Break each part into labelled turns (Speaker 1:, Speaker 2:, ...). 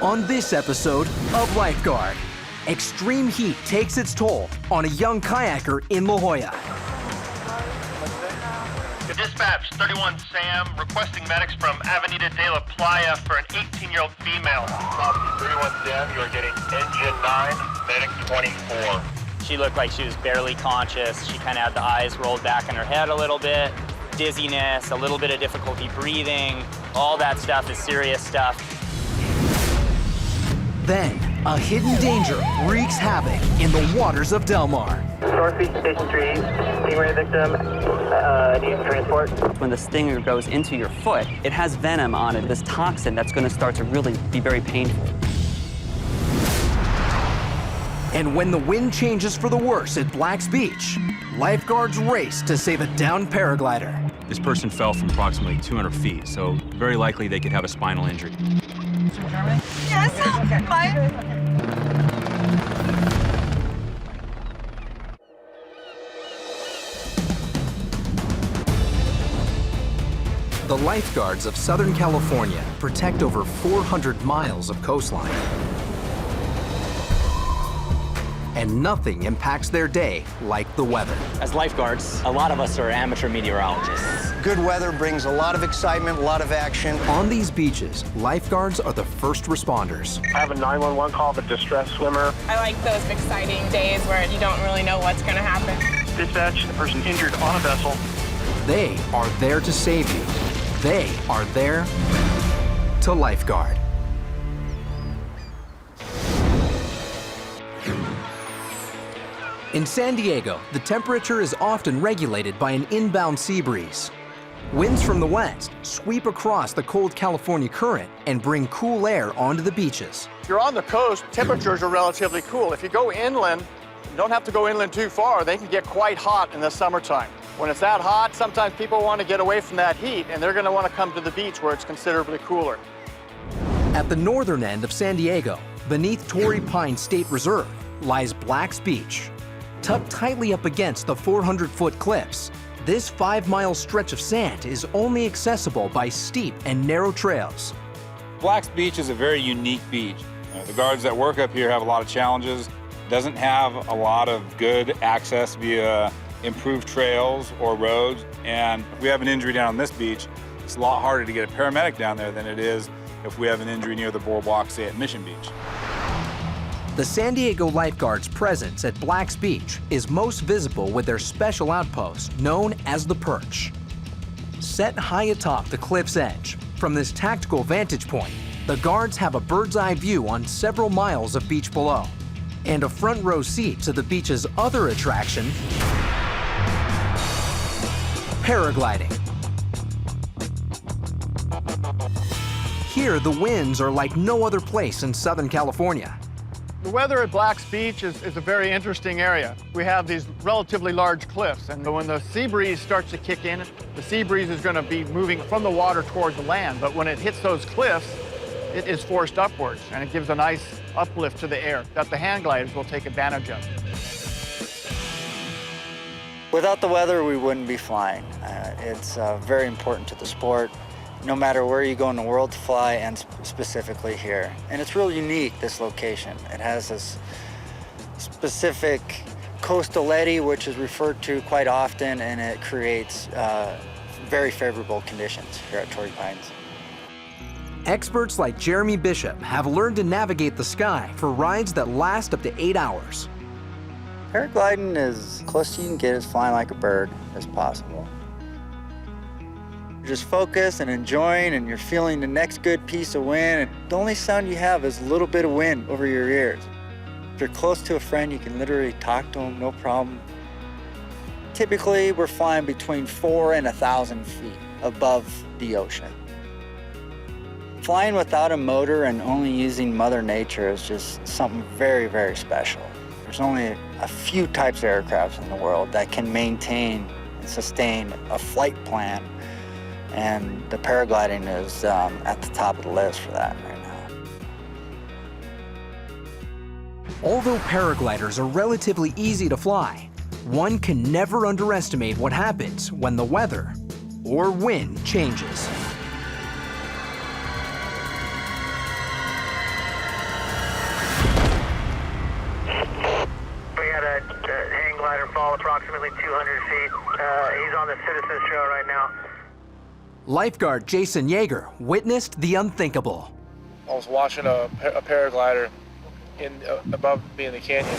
Speaker 1: On this episode of Lifeguard, extreme heat takes its toll on a young kayaker in La Jolla.
Speaker 2: Dispatch 31 Sam requesting medics from Avenida de la Playa for an 18-year-old female. 31 Sam, you are getting engine 9, medic 24.
Speaker 3: She looked like she was barely conscious. She kind of had the eyes rolled back in her head a little bit, dizziness, a little bit of difficulty breathing. All that stuff is serious stuff.
Speaker 1: Then, a hidden danger wreaks havoc in the waters of Del Mar.
Speaker 4: North Beach Station 3, Stingray victim, needs transport.
Speaker 5: When the stinger goes into your foot, it has venom on it, this toxin that's going to start to really be very painful.
Speaker 1: And when the wind changes for the worse at Black's Beach, lifeguards race to save a downed paraglider.
Speaker 6: This person fell from approximately 200 feet, so very likely they could have a spinal injury.
Speaker 7: Yes, bye.
Speaker 1: The lifeguards of Southern California protect over 400 miles of coastline. And nothing impacts their day like the weather.
Speaker 8: As lifeguards, a lot of us are amateur meteorologists.
Speaker 9: Good weather brings a lot of excitement, a lot of action.
Speaker 1: On these beaches, lifeguards are the first responders.
Speaker 2: I have a 911 call of a distressed swimmer.
Speaker 7: I like those exciting days where you don't really know what's going to happen.
Speaker 2: Dispatch, the person injured on a vessel.
Speaker 1: They are there to save you. They are there to lifeguard. In San Diego, the temperature is often regulated by an inbound sea breeze. Winds from the west sweep across the cold California current and bring cool air onto the beaches.
Speaker 10: If you're on the coast, temperatures are relatively cool. If you go inland, you don't have to go inland too far. They can get quite hot in the summertime. When it's that hot, sometimes people want to get away from that heat, and they're going to want to come to the beach where it's considerably cooler.
Speaker 1: At the northern end of San Diego, beneath Torrey Pines State Reserve, lies Black's Beach. Tucked tightly up against the 400-foot cliffs, this 5-mile stretch of sand is only accessible by steep and narrow trails.
Speaker 6: Black's Beach is a very unique beach. The guards that work up here have a lot of challenges. Doesn't have a lot of good access via improved trails or roads. And if we have an injury down on this beach, it's a lot harder to get a paramedic down there than it is if we have an injury near the boardwalk, say at Mission Beach.
Speaker 1: The San Diego lifeguards' presence at Black's Beach is most visible with their special outpost known as the Perch. Set high atop the cliff's edge, from this tactical vantage point, the guards have a bird's-eye view on several miles of beach below, and a front row seat to the beach's other attraction, paragliding. Here, the winds are like no other place in Southern California.
Speaker 10: The weather at Black's Beach is a very interesting area. We have these relatively large cliffs, and when the sea breeze starts to kick in, the sea breeze is going to be moving from the water toward the land, but when it hits those cliffs, it is forced upwards, and it gives a nice uplift to the air that the hang gliders will take advantage of.
Speaker 11: Without the weather, we wouldn't be flying. It's very important to the sport, no matter where you go in the world to fly, and specifically here. And it's real unique, this location. It has this specific coastal eddy, which is referred to quite often, and it creates very favorable conditions here at Torrey Pines.
Speaker 1: Experts like Jeremy Bishop have learned to navigate the sky for rides that last up to 8 hours.
Speaker 11: Paragliding is close to you can get as flying like a bird as possible. You're just focused and enjoying, and you're feeling the next good piece of wind. And the only sound you have is a little bit of wind over your ears. If you're close to a friend, you can literally talk to them, no problem. Typically, we're flying between 4,000 and 1,000 feet above the ocean. Flying without a motor and only using Mother Nature is just something very, very special. There's only a few types of aircraft in the world that can maintain and sustain a flight plan, and the paragliding is at the top of the list for that right now.
Speaker 1: Although paragliders are relatively easy to fly, one can never underestimate what happens when the weather or wind changes.
Speaker 4: fall approximately 200 feet. He's on the Citizens Trail right now.
Speaker 1: Lifeguard Jason Yeager witnessed the unthinkable.
Speaker 12: I was watching a paraglider above me in the canyon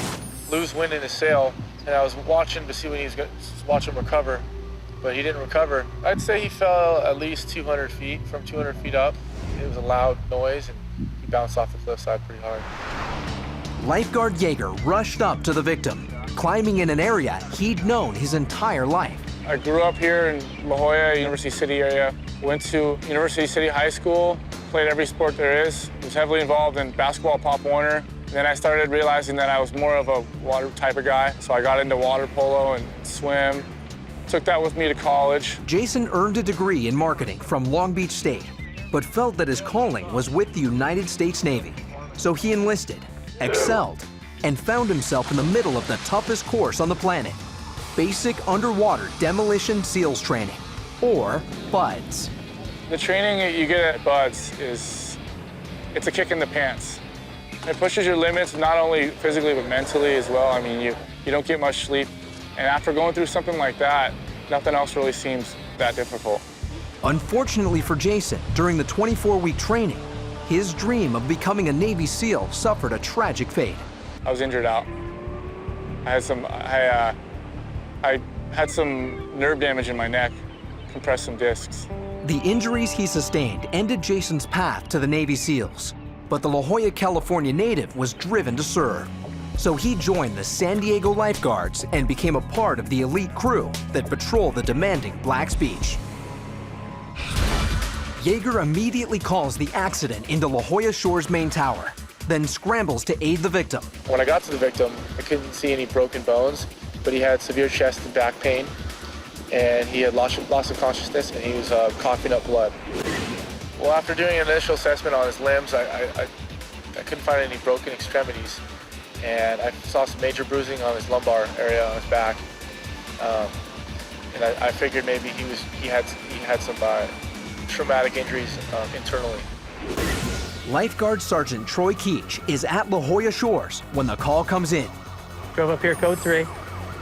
Speaker 12: lose wind in his sail, and I was watching to see when he was going to watch him recover, but he didn't recover. I'd say he fell at least 200 feet, from 200 feet up. It was a loud noise, and he bounced off the cliffside pretty hard.
Speaker 1: Lifeguard Yeager rushed up to the victim, climbing in an area he'd known his entire life.
Speaker 12: I grew up here in La Jolla, University City area. Went to University City High School, played every sport there is. Was heavily involved in basketball, Pop Warner. Then I started realizing that I was more of a water type of guy, so I got into water polo and swim. Took that with me to college.
Speaker 1: Jason earned a degree in marketing from Long Beach State, but felt that his calling was with the United States Navy. So he enlisted, excelled, and found himself in the middle of the toughest course on the planet, Basic Underwater Demolition SEALs Training, or BUDS.
Speaker 12: The training that you get at BUDS it's a kick in the pants. It pushes your limits, not only physically, but mentally as well. I mean, you don't get much sleep. And after going through something like that, nothing else really seems that difficult.
Speaker 1: Unfortunately for Jason, during the 24-week training, his dream of becoming a Navy SEAL suffered a tragic fate.
Speaker 12: I was injured out. I had some nerve damage in my neck, compressed some discs.
Speaker 1: The injuries he sustained ended Jason's path to the Navy SEALs, but the La Jolla, California native was driven to serve. So he joined the San Diego Lifeguards and became a part of the elite crew that patrol the demanding Black's Beach. Yeager immediately calls the accident into La Jolla Shore's main tower, then scrambles to aid the victim.
Speaker 12: When I got to the victim, I couldn't see any broken bones, but he had severe chest and back pain, and he had loss of consciousness, and he was coughing up blood. Well, after doing an initial assessment on his limbs, I couldn't find any broken extremities, and I saw some major bruising on his lumbar area on his back, and I figured maybe he had some traumatic injuries internally.
Speaker 1: Lifeguard Sergeant Troy Keach is at La Jolla Shores when the call comes in.
Speaker 13: Drove up here, code 3,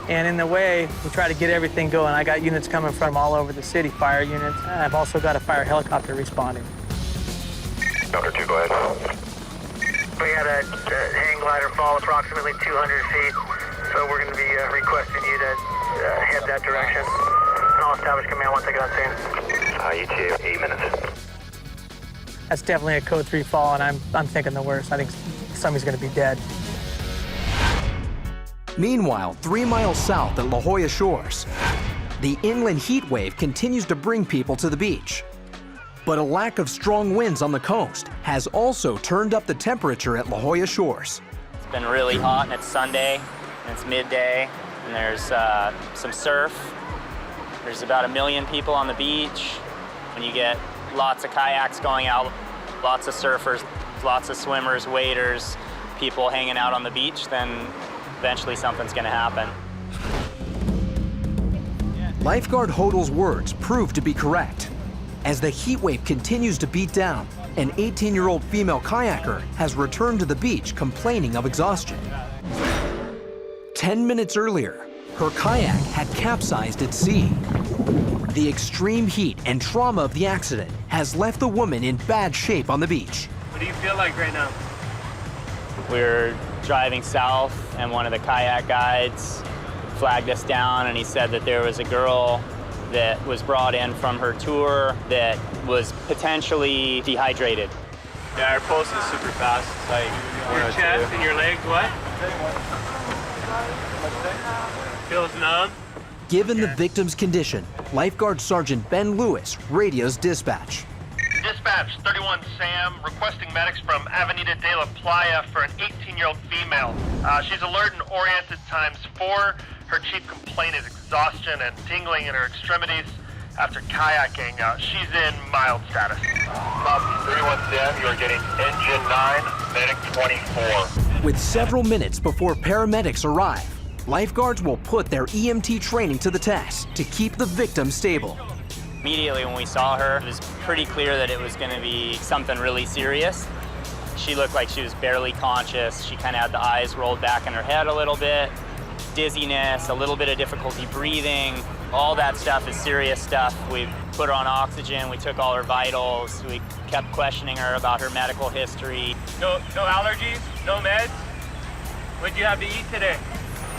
Speaker 13: and in the way, we try to get everything going. I got units coming from all over the city, fire units, and I've also got a fire helicopter responding.
Speaker 2: Number 2, go ahead.
Speaker 4: We had a hang glider fall approximately 200 feet, so we're going to be requesting you to head that direction. And I'll establish command once I get on scene.
Speaker 2: ETA, 8 minutes.
Speaker 13: That's definitely a code 3 fall, and I'm thinking the worst. I think somebody's going to be dead.
Speaker 1: Meanwhile, 3 miles south at La Jolla Shores, the inland heat wave continues to bring people to the beach. But a lack of strong winds on the coast has also turned up the temperature at La Jolla Shores.
Speaker 3: It's been really hot, and it's Sunday, and it's midday, and there's some surf. There's about 1 million people on the beach. When you get lots of kayaks going out, lots of surfers, lots of swimmers, waders, people hanging out on the beach, then eventually something's gonna happen.
Speaker 1: Lifeguard Hodel's words prove to be correct. As the heat wave continues to beat down, an 18-year-old female kayaker has returned to the beach complaining of exhaustion. 10 minutes earlier, her kayak had capsized at sea. The extreme heat and trauma of the accident has left the woman in bad shape on the beach.
Speaker 14: What do you feel like right now?
Speaker 3: We're driving south, and one of the kayak guides flagged us down, and he said that there was a girl that was brought in from her tour that was potentially dehydrated.
Speaker 14: Yeah, our pulse is super fast. It's like your chest and your legs, what? Feels numb.
Speaker 1: Given the victim's condition, Lifeguard Sergeant Ben Lewis radios dispatch.
Speaker 2: Dispatch, 31 Sam, requesting medics from Avenida de la Playa for an 18-year-old female. She's alert and oriented ×4. Her chief complaint is exhaustion and tingling in her extremities after kayaking. She's in mild status. 31 Sam, you are getting engine 9, medic 24.
Speaker 1: With several minutes before paramedics arrive, lifeguards will put their EMT training to the test to keep the victim stable.
Speaker 3: Immediately when we saw her, it was pretty clear that it was going to be something really serious. She looked like she was barely conscious. She kind of had the eyes rolled back in her head a little bit. dizziness, a little bit of difficulty breathing. All that stuff is serious stuff. We put her on oxygen, we took all her vitals, we kept questioning her about her medical history.
Speaker 14: No allergies, no meds? What'd you have to eat today?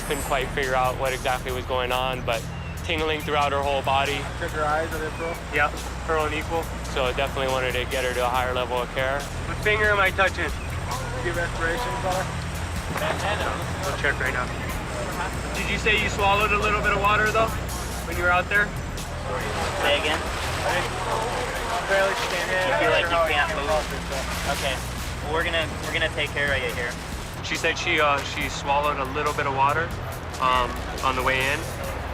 Speaker 14: Couldn't quite figure out what exactly was going on, but tingling throughout her whole body.
Speaker 10: Check her eyes, are they pearl?
Speaker 14: Yep, pearl and equal. So definitely wanted to get her to a higher level of care. What finger am I touching?
Speaker 10: Give respiration, fella.
Speaker 14: We'll check right now. Did you say you swallowed a little bit of water though, when you were out there?
Speaker 3: Say again?
Speaker 10: Barely stand in.
Speaker 3: You feel like you can't move? Okay, well, we're gonna take care of you here.
Speaker 14: She said she swallowed a little bit of water on the way in,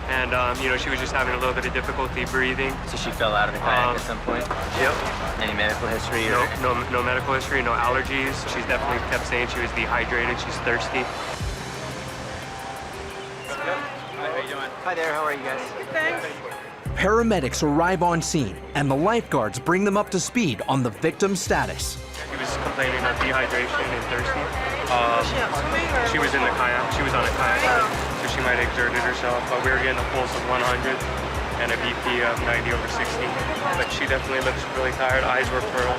Speaker 14: and you know, she was just having a little bit of difficulty breathing.
Speaker 8: So she fell out of the kayak at some point?
Speaker 14: Yep.
Speaker 8: Any medical history?
Speaker 14: No medical history, no allergies. She's definitely kept saying she was dehydrated, she's thirsty.
Speaker 8: How are you doing? Hi there, how are you guys?
Speaker 7: Good, thanks.
Speaker 1: Paramedics arrive on scene, and the lifeguards bring them up to speed on the victim's status.
Speaker 14: She was complaining of dehydration and thirsty.
Speaker 7: Was she out swimming or?
Speaker 14: She was in the kayak. She was on a kayak, so she might have exerted herself. But we were getting a pulse of 100 and a BP of 90/60. But she definitely looks really tired. Eyes were pearl.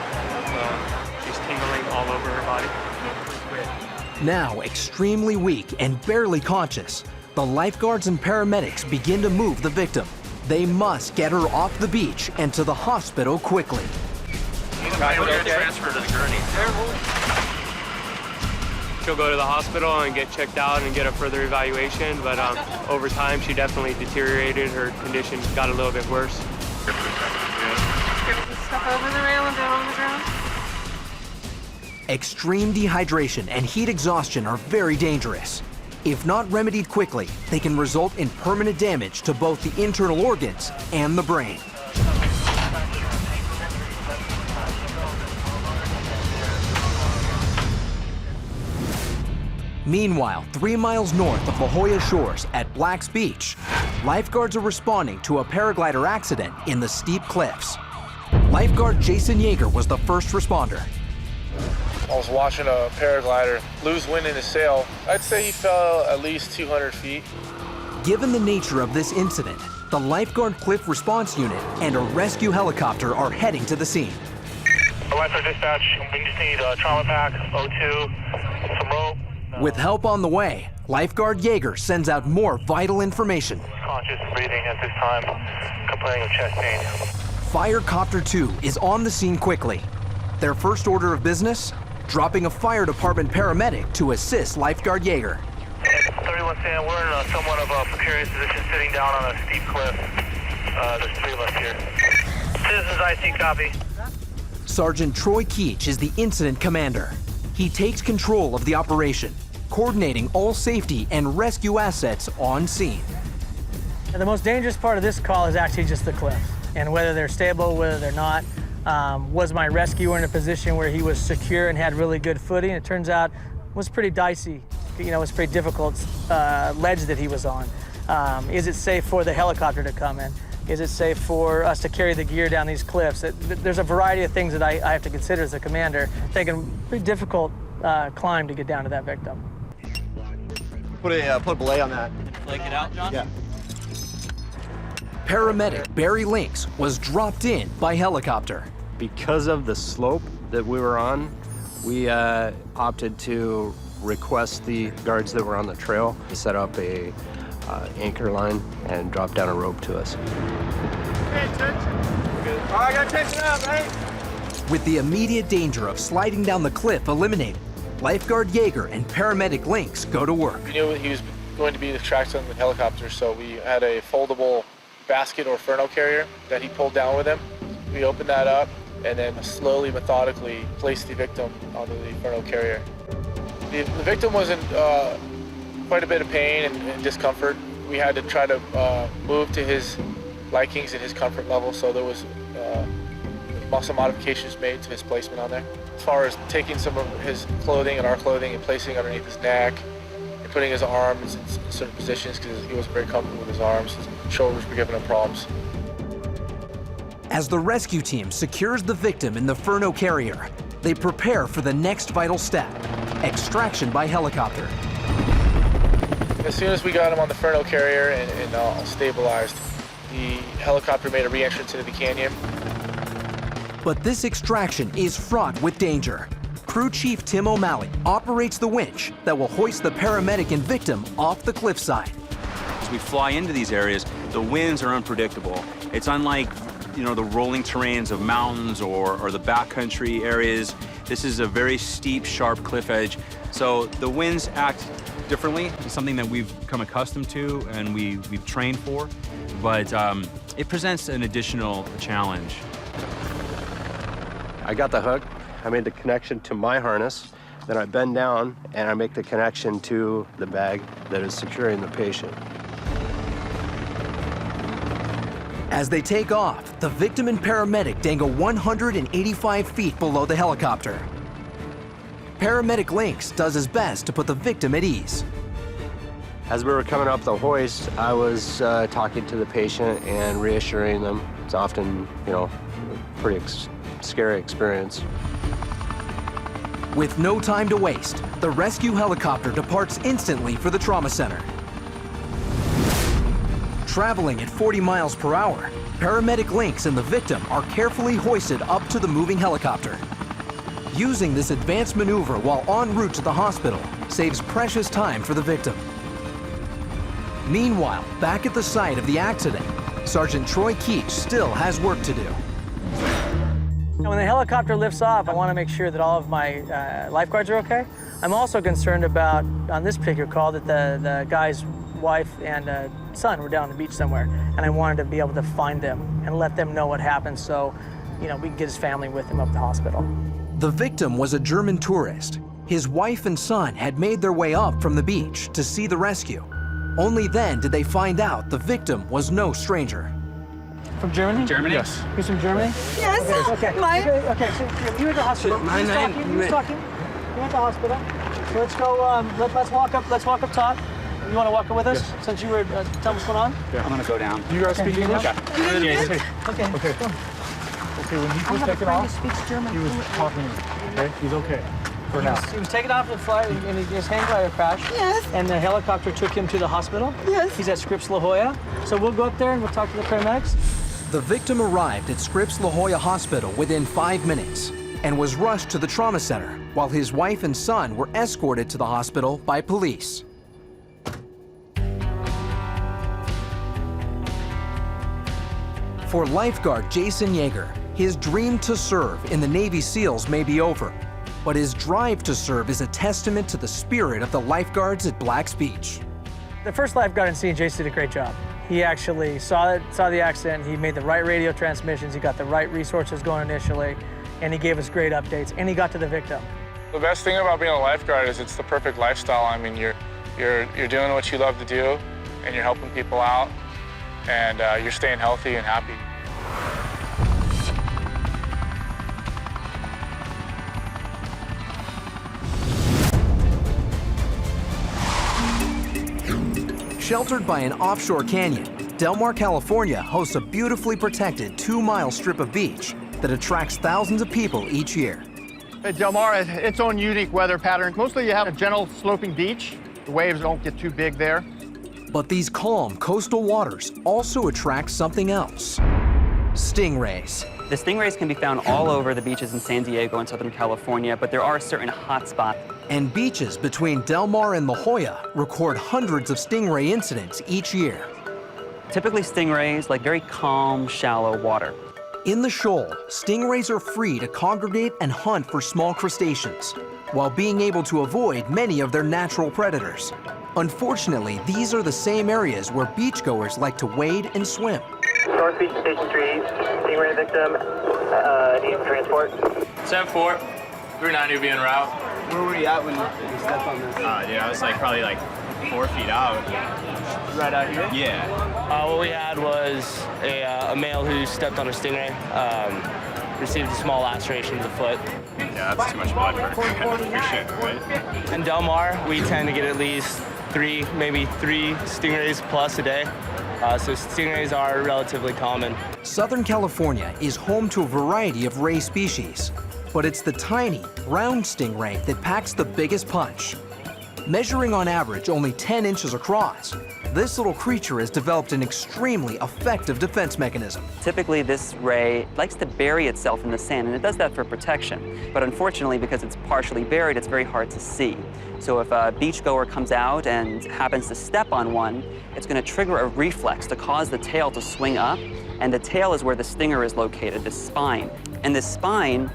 Speaker 14: She's tingling all over her body.
Speaker 1: Now extremely weak and barely conscious, the lifeguards and paramedics begin to move the victim. They must get her off the beach and to the hospital quickly.
Speaker 14: Transfer to the gurney. She'll go to the hospital and get checked out and get a further evaluation, but over time she definitely deteriorated. Her condition got a little bit worse.
Speaker 7: Get the stuff over the rail and down on the ground.
Speaker 1: Extreme dehydration and heat exhaustion are very dangerous. If not remedied quickly, they can result in permanent damage to both the internal organs and the brain. Meanwhile, 3 miles north of La Jolla Shores at Black's Beach, lifeguards are responding to a paraglider accident in the steep cliffs. Lifeguard Jason Yeager was the first responder.
Speaker 12: I was watching a paraglider lose wind in his sail. I'd say he fell at least 200 feet.
Speaker 1: Given the nature of this incident, the Lifeguard Cliff Response Unit and a rescue helicopter are heading to the scene.
Speaker 4: Lifeguard dispatch, we just need a trauma pack, O2, some rope.
Speaker 1: With help on the way, Lifeguard Yeager sends out more vital information.
Speaker 4: Conscious breathing at this time, complaining of chest pain.
Speaker 1: Firecopter 2 is on the scene quickly. Their first order of business? Dropping a fire department paramedic to assist Lifeguard Yeager.
Speaker 4: 31 Sam, we're in somewhat of a precarious position sitting down on a steep cliff. There's 3 of us here. Citizens IC, copy.
Speaker 1: Sergeant Troy Keach is the incident commander. He takes control of the operation, coordinating all safety and rescue assets on scene.
Speaker 13: And the most dangerous part of this call is actually just the cliffs, and whether they're stable, whether they're not. Was my rescuer in a position where he was secure and had really good footing? It turns out it was pretty dicey. You know, it was pretty difficult ledge that he was on. Is it safe for the helicopter to come in? Is it safe for us to carry the gear down these cliffs? There's a variety of things that I have to consider as a commander. Taking a pretty difficult climb to get down to that victim.
Speaker 15: Put a belay on that.
Speaker 5: Flake it out, John?
Speaker 15: Yeah.
Speaker 1: Paramedic Barry Links was dropped in by helicopter.
Speaker 16: Because of the slope that we were on, we opted to request the guards that were on the trail to set up a anchor line and drop down a rope to us.
Speaker 10: Okay, tension. Good. All right, I got tension up, right?
Speaker 1: With the immediate danger of sliding down the cliff eliminated, Lifeguard Yeager and Paramedic Links go to work.
Speaker 12: We knew he was going to be tracked on the helicopter, so we had a foldable basket or ferno carrier that he pulled down with him. We opened that up and then slowly, methodically placed the victim onto the ferno carrier. The victim was in quite a bit of pain and discomfort. We had to try to move to his likings and his comfort level, so there was some modifications made to his placement on there. As far as taking some of his clothing and our clothing and placing underneath his neck and putting his arms in certain positions because he wasn't very comfortable with his arms. His shoulders were giving him problems.
Speaker 1: As the rescue team secures the victim in the ferno carrier, they prepare for the next vital step, extraction by helicopter.
Speaker 12: As soon as we got him on the Ferno carrier and all stabilized, the helicopter made a re-entrance into the canyon.
Speaker 1: But this extraction is fraught with danger. Crew Chief Tim O'Malley operates the winch that will hoist the paramedic and victim off the cliffside.
Speaker 17: As we fly into these areas, the winds are unpredictable. It's unlike, the rolling terrains of mountains or the backcountry areas. This is a very steep, sharp cliff edge. So the winds act differently. It's something that we've become accustomed to and we've trained for, but it presents an additional challenge.
Speaker 16: I got the hook. I made the connection to my harness. Then I bend down and I make the connection to the bag that is securing the patient.
Speaker 1: As they take off, the victim and paramedic dangle 185 feet below the helicopter. Paramedic Lynx does his best to put the victim at ease.
Speaker 16: As we were coming up the hoist, I was talking to the patient and reassuring them. It's often, a pretty scary experience.
Speaker 1: With no time to waste, the rescue helicopter departs instantly for the trauma center. Traveling at 40 miles per hour, paramedic Lynx and the victim are carefully hoisted up to the moving helicopter. Using this advanced maneuver while en route to the hospital saves precious time for the victim. Meanwhile, back at the site of the accident, Sergeant Troy Keach still has work to do.
Speaker 13: When the helicopter lifts off, I want to make sure that all of my lifeguards are okay. I'm also concerned about, on this particular call, that the guy's wife and son were down on the beach somewhere, and I wanted to be able to find them and let them know what happened so, we can get his family with him up to the hospital.
Speaker 1: The victim was a German tourist. His wife and son had made their way up from the beach to see the rescue. Only then did they find out the victim was no stranger.
Speaker 13: From Germany?
Speaker 14: Germany?
Speaker 13: Yes. He's from Germany?
Speaker 18: Yes.
Speaker 13: Okay. Okay, so you're at the hospital. Who's talking? You're at the hospital. So let's go, let's walk up top. You want to walk up with us? Yes. Since you were telling us what's going on?
Speaker 17: Yeah. I'm going to go down.
Speaker 12: You guys speak English?
Speaker 13: Okay.
Speaker 12: Okay, when he was taking off, he was talking to me, okay? He's okay for now.
Speaker 13: He was taken off the flight and his hang glider crashed.
Speaker 18: Yes.
Speaker 13: And the helicopter took him to the hospital.
Speaker 18: Yes.
Speaker 13: He's at Scripps La Jolla. So we'll go up there and we'll talk to the paramedics.
Speaker 1: The victim arrived at Scripps La Jolla Hospital within 5 minutes and was rushed to the trauma center while his wife and son were escorted to the hospital by police. For lifeguard Jason Yeager, his dream to serve in the Navy SEALs may be over, but his drive to serve is a testament to the spirit of the lifeguards at Black's Beach.
Speaker 13: The first lifeguard in seeing Jason did a great job. He actually saw the accident, he made the right radio transmissions, he got the right resources going initially, and he gave us great updates, and he got to the victim.
Speaker 12: The best thing about being a lifeguard is it's the perfect lifestyle. I mean, you're doing what you love to do, and you're helping people out, and you're staying healthy and happy.
Speaker 1: Sheltered by an offshore canyon, Del Mar, California hosts a beautifully protected 2-mile strip of beach that attracts thousands of people each year.
Speaker 10: Hey, Del Mar has its own unique weather pattern. Mostly you have a gentle sloping beach. The waves don't get too big there.
Speaker 1: But these calm coastal waters also attract something else: stingrays.
Speaker 5: The stingrays can be found all over the beaches in San Diego and Southern California, but there are certain hot spots.
Speaker 1: And beaches between Del Mar and La Jolla record hundreds of stingray incidents each year.
Speaker 5: Typically stingrays like very calm, shallow water.
Speaker 1: In the shoal, stingrays are free to congregate and hunt for small crustaceans, while being able to avoid many of their natural predators. Unfortunately, these are the same areas where beachgoers like to wade and swim.
Speaker 4: North Beach Station 3, stingray victim, needs transport.
Speaker 14: 7-4, we're not even en route.
Speaker 15: Where were you at when you stepped on this?
Speaker 14: Dude, I was probably 4 feet out.
Speaker 15: Right out here?
Speaker 14: Yeah.
Speaker 19: What we had was a male who stepped on a stingray, received a small laceration to the foot.
Speaker 14: Yeah, that's too much blood for shit, right?
Speaker 19: In Del Mar, we tend to get at least 3, maybe 3 stingrays plus a day. So stingrays are relatively common.
Speaker 1: Southern California is home to a variety of ray species, but it's the tiny, round stingray that packs the biggest punch. Measuring on average only 10 inches across, this little creature has developed an extremely effective defense mechanism.
Speaker 5: Typically, this ray likes to bury itself in the sand, and it does that for protection. But unfortunately, because it's partially buried, it's very hard to see. So if a beachgoer comes out and happens to step on one, it's going to trigger a reflex to cause the tail to swing up, and the tail is where the stinger is located, the spine. And this spine,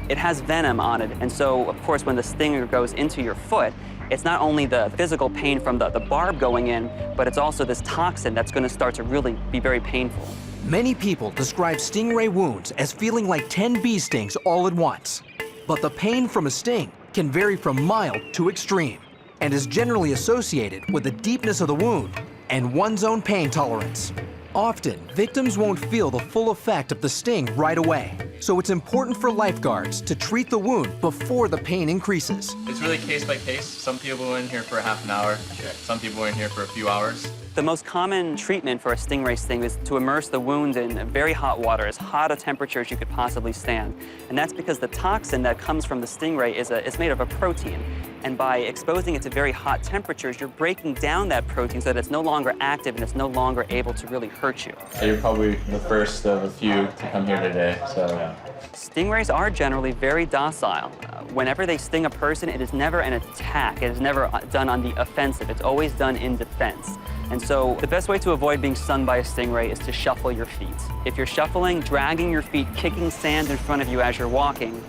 Speaker 5: it has venom on it, and so, of course, when the stinger goes into your foot, it's not only the physical pain from the barb going in, but it's also this toxin that's going to start to really be very painful.
Speaker 1: Many people describe stingray wounds as feeling like 10 bee stings all at once. But the pain from a sting can vary from mild to extreme and is generally associated with the deepness of the wound and one's own pain tolerance. Often, victims won't feel the full effect of the sting right away, so it's important for lifeguards to treat the wound before the pain increases.
Speaker 18: It's really case by case. Some people go in here for a half an hour, some people go in here for a few hours.
Speaker 5: The most common treatment for a stingray sting is to immerse the wound in very hot water, as hot a temperature as you could possibly stand. And that's because the toxin that comes from the stingray is made of a protein. And by exposing it to very hot temperatures, you're breaking down that protein so that it's no longer active and it's no longer able to really hurt you.
Speaker 18: You're probably the first of a few to come here today, so.
Speaker 5: Stingrays are generally very docile. Whenever they sting a person, it is never an attack. It is never done on the offensive. It's always done in defense. And so the best way to avoid being stung by a stingray is to shuffle your feet. If you're shuffling, dragging your feet, kicking sand in front of you as you're walking,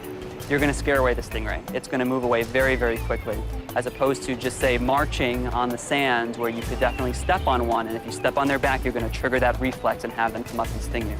Speaker 5: you're going to scare away the stingray. It's going to move away very, very quickly, as opposed to just, say, marching on the sand where you could definitely step on one, and if you step on their back, you're going to trigger that reflex and have them come up and sting you.